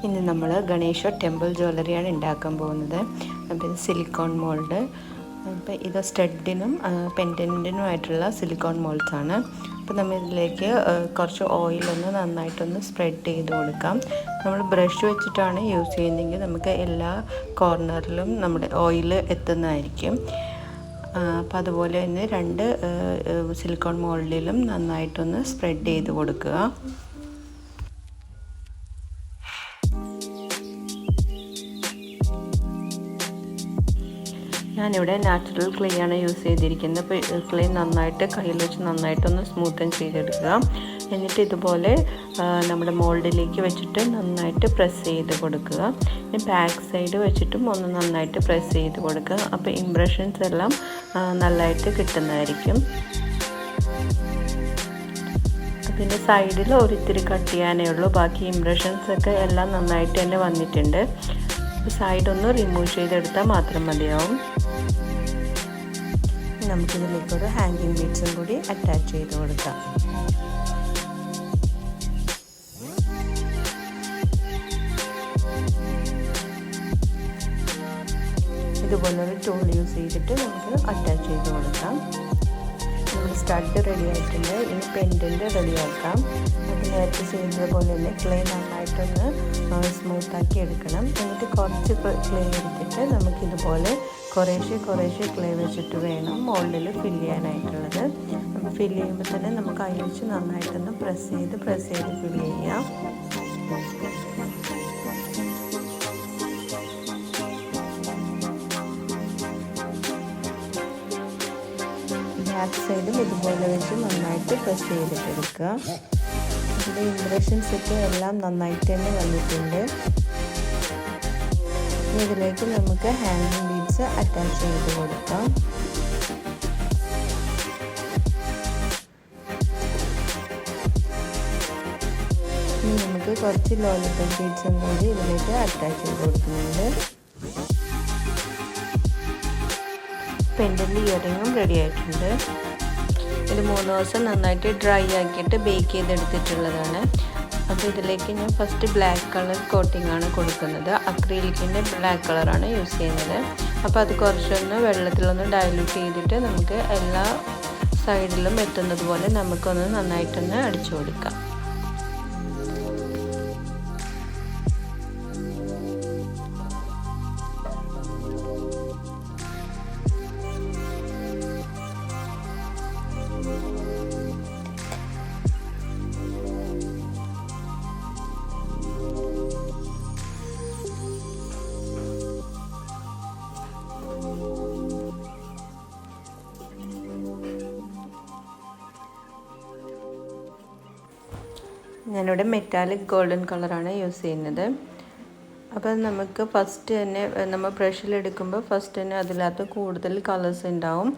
ഇന്ന് നമ്മൾ ഗണേശ ടെമ്പിൾ ജ്വല്ലറിയാണ് ഉണ്ടാക്കാൻ പോകുന്നത്. അപ്പോൾ ഇത് സിലിക്കോൺ മോൾഡ്. അപ്പോൾ ഇത് സ്റ്റഡിനും പെൻഡൻറ്റിനുമായിട്ടുള്ള സിലിക്കോൺ മോൾഡ്സാണ്. അപ്പോൾ നമ്മൾ ഇതിലേക്ക് കുറച്ച് ഓയിലൊന്ന് നന്നായിട്ടൊന്ന് സ്പ്രെഡ് ചെയ്ത് കൊടുക്കാം. നമ്മൾ ബ്രഷ് വെച്ചിട്ടാണ് യൂസ് ചെയ്യുന്നതെങ്കിൽ നമുക്ക് എല്ലാ കോർണറിലും നമ്മുടെ ഓയിൽ എത്തുന്നതായിരിക്കും. അപ്പോൾ അതുപോലെ തന്നെ രണ്ട് സിലിക്കോൺ മോൾഡിലും നന്നായിട്ടൊന്ന് സ്പ്രെഡ് ചെയ്ത് കൊടുക്കുക. ഞാനിവിടെ നാച്ചുറൽ ക്ലേ ആണ് യൂസ് ചെയ്തിരിക്കുന്നത്. അപ്പോൾ ക്ലേ നന്നായിട്ട് കയ്യിൽ വെച്ച് നന്നായിട്ടൊന്ന് സ്മൂത്തൻ ചെയ്തെടുക്കുക. എന്നിട്ട് ഇതുപോലെ നമ്മുടെ മോൾഡിലേക്ക് വെച്ചിട്ട് നന്നായിട്ട് പ്രസ് ചെയ്ത് കൊടുക്കുക. ബാക്ക് സൈഡ് വെച്ചിട്ടും ഒന്ന് നന്നായിട്ട് പ്രസ് ചെയ്ത് കൊടുക്കുക. അപ്പോൾ ഇംപ്രഷൻസ് എല്ലാം നല്ലതായിട്ട് കിട്ടുന്നതായിരിക്കും. പിന്നെ സൈഡിൽ ഒരിത്തിരി കട്ട് ചെയ്യാനേ ഉള്ളൂ. ബാക്കി ഇംപ്രഷൻസ് ഒക്കെ എല്ലാം നന്നായിട്ട് തന്നെ വന്നിട്ടുണ്ട്. സൈഡൊന്ന് റിമൂവ് ചെയ്തെടുത്താൽ മാത്രം മതിയാവും. നമുക്കിതിലേക്കൊരു ഹാങ്ങിങ് ബീഡ്സും കൂടി അറ്റാച്ച് ചെയ്ത് കൊടുക്കാം. ഇതുപോലൊരു ടൂൾ യൂസ് ചെയ്തിട്ട് നമുക്ക് അറ്റാച്ച് ചെയ്ത് കൊടുക്കാം. നമ്മുടെ സ്റ്റഡ് റെഡി ആയിട്ടുണ്ട്. ഇനി പെൻഡൻറ്റ് റെഡിയാക്കാം. അത് നേരത്തെ ചെയ്തതുപോലെ തന്നെ ക്ലേ നന്നായിട്ടൊന്ന് സ്മൂത്താക്കി എടുക്കണം. എന്നിട്ട് കുറച്ച് ക്ലേ എടുത്തിട്ട് നമുക്കിതുപോലെ കുറേശ്ശെ ക്ലേ വെച്ചിട്ട് വേണം മോൾഡിൽ ഫില്ല് ചെയ്യാനായിട്ടുള്ളത്. അപ്പോൾ ഫില്ല് ചെയ്യുമ്പോൾ തന്നെ നമുക്ക് കൈ വെച്ച് നന്നായിട്ടൊന്ന് പ്രസ് ചെയ്ത് ഫില്ല് ചെയ്യാം. ബാക്ക് സൈഡും ഇതുപോലെ വെച്ച് നന്നായിട്ട് പ്രസ് ചെയ്തിട്ടെടുക്കുക. ഇതിൻ്റെ ഇംപ്രഷൻസ് ഒക്കെ എല്ലാം നന്നായിട്ട് തന്നെ വന്നിട്ടുണ്ട്. ഇതിലേക്ക് നമുക്ക് ഹാങ്ങിങ് ബീഡ്സ് അറ്റാച്ച് ചെയ്ത് കൊടുക്കാം. ഇനി നമുക്ക് കുറച്ച് ലോലിപോപ്പ് ബീഡ്സും കൂടി ഇതിലേക്ക് അറ്റാച്ച് ചെയ്ത് കൊടുക്കുന്നുണ്ട്. പെൻഡൻ്റ് ഇയറിങ്ങും റെഡി ആയിട്ടുണ്ട്. ഇത് 3 ദിവസം നന്നായിട്ട് ഡ്രൈ ആക്കിയിട്ട് ബേക്ക് ചെയ്തെടുത്തിട്ടുള്ളതാണ്. അപ്പോൾ ഇതിലേക്ക് ഞാൻ ഫസ്റ്റ് ബ്ലാക്ക് കളർ കോട്ടിംഗ് ആണ് കൊടുക്കുന്നത്. അക്രിലിക്കിൻ്റെ ബ്ലാക്ക് കളറാണ് യൂസ് ചെയ്യുന്നത്. അപ്പോൾ അത് കുറച്ചൊന്ന് വെള്ളത്തിലൊന്ന് ഡൈല്യൂട്ട് ചെയ്തിട്ട് നമുക്ക് എല്ലാ സൈഡിലും എത്തുന്നത് പോലെ നമുക്കൊന്ന് നന്നായിട്ടൊന്ന് അടിച്ചു കൊടുക്കാം. ഞാനിവിടെ മെറ്റാലിക് ഗോൾഡൻ കളറാണ് യൂസ് ചെയ്യുന്നത്. അപ്പോൾ നമുക്ക് ഫസ്റ്റ് തന്നെ നമ്മൾ ബ്രഷിലെടുക്കുമ്പോൾ ഫസ്റ്റ് തന്നെ അതിനകത്ത് കൂടുതൽ കളേഴ്സ് ഉണ്ടാവും.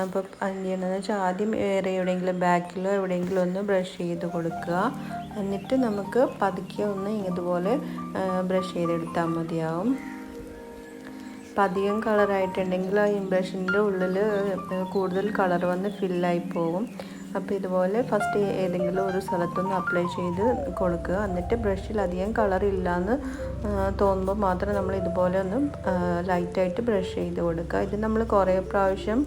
അപ്പോൾ എന്ത് ചെയ്യണമെന്ന് വെച്ചാൽ ആദ്യം വേറെ എവിടെയെങ്കിലും ബാക്കിലോ എവിടെയെങ്കിലും ഒന്ന് ബ്രഷ് ചെയ്ത് കൊടുക്കുക. എന്നിട്ട് നമുക്ക് പതുക്കെ ഒന്ന് ഇതുപോലെ ബ്രഷ് ചെയ്തെടുത്താൽ മതിയാവും. അപ്പം അധികം കളറായിട്ടുണ്ടെങ്കിൽ ആ ഇംപ്രഷൻ്റെ ഉള്ളിൽ കൂടുതൽ കളർ വന്ന് ഫില്ലായി പോകും. അപ്പോൾ ഇതുപോലെ ഫസ്റ്റ് ഏതെങ്കിലും ഒരു സ്ഥലത്തൊന്ന് അപ്ലൈ ചെയ്ത് കൊടുക്കുക. എന്നിട്ട് ബ്രഷിൽ അധികം കളർ ഇല്ലയെന്ന് തോന്നുമ്പോൾ മാത്രം നമ്മൾ ഇതുപോലെ ഒന്ന് ലൈറ്റായിട്ട് ബ്രഷ് ചെയ്ത് കൊടുക്കുക. ഇത് നമ്മൾ കുറേ പ്രാവശ്യം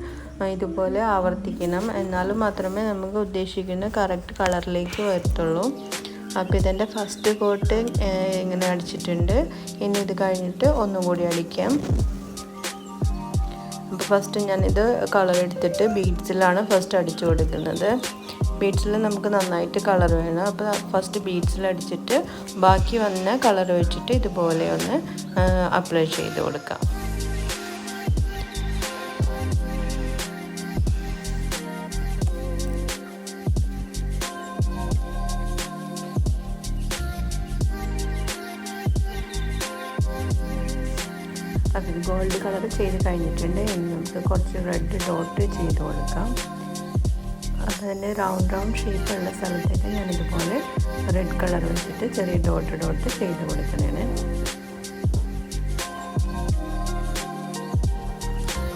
ഇതുപോലെ ആവർത്തിക്കണം. എന്നാലും മാത്രമേ നമുക്ക് ഉദ്ദേശിക്കുന്ന കറക്റ്റ് കളറിലേക്ക് വരത്തുള്ളൂ. അപ്പോൾ ഇതെൻ്റെ ഫസ്റ്റ് കോട്ട് ഇങ്ങനെ അടിച്ചിട്ടുണ്ട്. ഇനി ഇത് കഴിഞ്ഞിട്ട് ഒന്നും കൂടി അടിക്കാം. അപ്പോൾ ഫസ്റ്റ് ഞാനിത് കളർ എടുത്തിട്ട് ബീഡ്സിലാണ് ഫസ്റ്റ് അടിച്ചു കൊടുക്കുന്നത്. ബീഡ്സിൽ നമുക്ക് നന്നായിട്ട് കളർ വേണം. അപ്പോൾ ഫസ്റ്റ് ബീഡ്സിൽ അടിച്ചിട്ട് ബാക്കി വന്ന കളർ വെച്ചിട്ട് ഇതുപോലെ ഒന്ന് അപ്ലൈ ചെയ്ത് കൊടുക്കാം. അത് ഗോൾഡ് കളർ ചെയ്ത് കഴിഞ്ഞിട്ടുണ്ട്. ഇനി നമുക്ക് കുറച്ച് റെഡ് ഡോട്ട് ചെയ്ത് കൊടുക്കാം. അപ്പോൾ തന്നെ റൗണ്ട് ഷേപ്പുള്ള സ്ഥലത്തൊക്കെ ഞാനിതുപോലെ റെഡ് കളർ വെച്ചിട്ട് ചെറിയ ഡോട്ട് ചെയ്ത് കൊടുക്കുന്നതാണ്.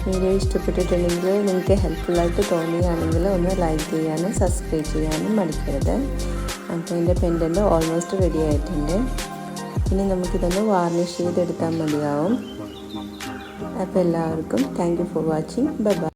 വീഡിയോ ഇഷ്ടപ്പെട്ടിട്ടുണ്ടെങ്കിൽ നിങ്ങൾക്ക് ഹെൽപ്ഫുള്ളായിട്ട് തോന്നുകയാണെങ്കിൽ ഒന്ന് ലൈക്ക് ചെയ്യാനും സബ്സ്ക്രൈബ് ചെയ്യാനും മടിക്കരുത്. അപ്പോൾ എൻ്റെ പെൻഡൻറ്റ് ഓൾമോസ്റ്റ് റെഡി ആയിട്ടുണ്ട്. ഇനി നമുക്കിതൊന്ന് വാർണിഷ് ചെയ്തെടുത്താൽ മതിയാവും. അപ്പോൾ എല്ലാവർക്കും thank you for watching. Bye bye.